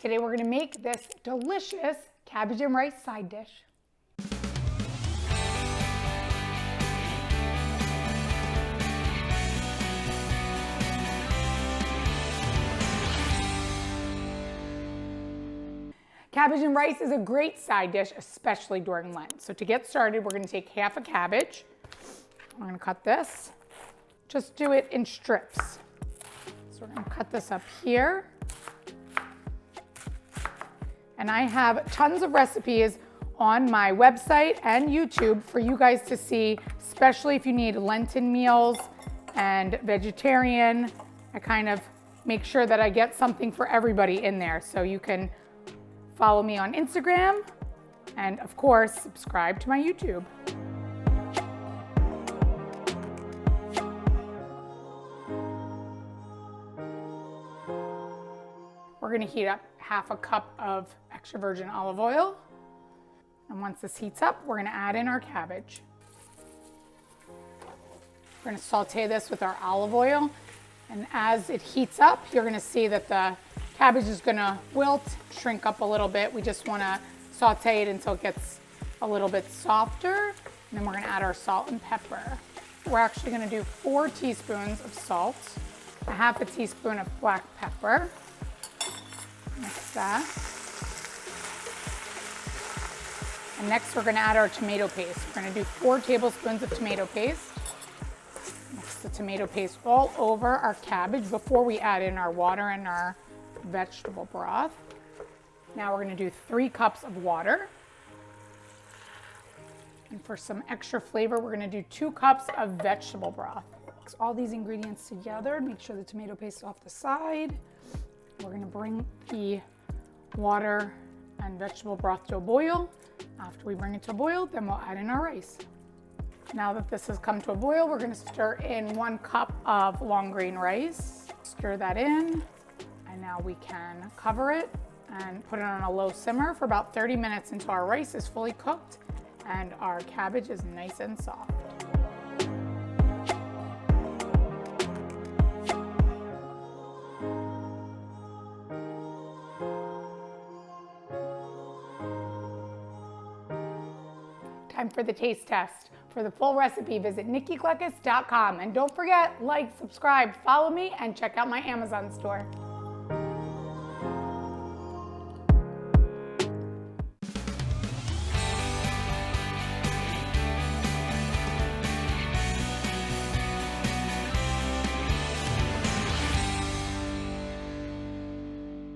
Today we're gonna make this delicious cabbage and rice side dish. Cabbage and rice is a great side dish, especially during Lent. So to get started, we're gonna take half a cabbage. We're gonna cut this. Just do it in strips. So we're gonna cut this up here. And I have tons of recipes on my website and YouTube for you guys to see, especially if you need Lenten meals and vegetarian. I kind of make sure that I get something for everybody in there. So you can follow me on Instagram and of course, subscribe to my YouTube. We're gonna heat up half a cup of extra virgin olive oil. And once this heats up, we're gonna add in our cabbage. We're gonna saute this with our olive oil. And as it heats up, you're gonna see that the cabbage is gonna wilt, shrink up a little bit. We just wanna saute it until it gets a little bit softer. And then we're gonna add our salt and pepper. We're actually gonna do 4 teaspoons of salt, a half a teaspoon of black pepper. Mix that. And next we're gonna add our tomato paste. We're gonna do 4 tablespoons of tomato paste. Mix the tomato paste all over our cabbage before we add in our water and our vegetable broth. Now we're gonna do 3 cups of water. And for some extra flavor, we're gonna do 2 cups of vegetable broth. Mix all these ingredients together, make sure the tomato paste is off the side. We're gonna bring the water and vegetable broth to a boil. After we bring it to a boil, then we'll add in our rice. Now that this has come to a boil, we're gonna stir in 1 cup of long grain rice. Stir that in, and now we can cover it and put it on a low simmer for about 30 minutes until our rice is fully cooked and our cabbage is nice and soft. Time for the taste test. For the full recipe, visit nikkikleckis.com. And don't forget, like, subscribe, follow me, and check out my Amazon store.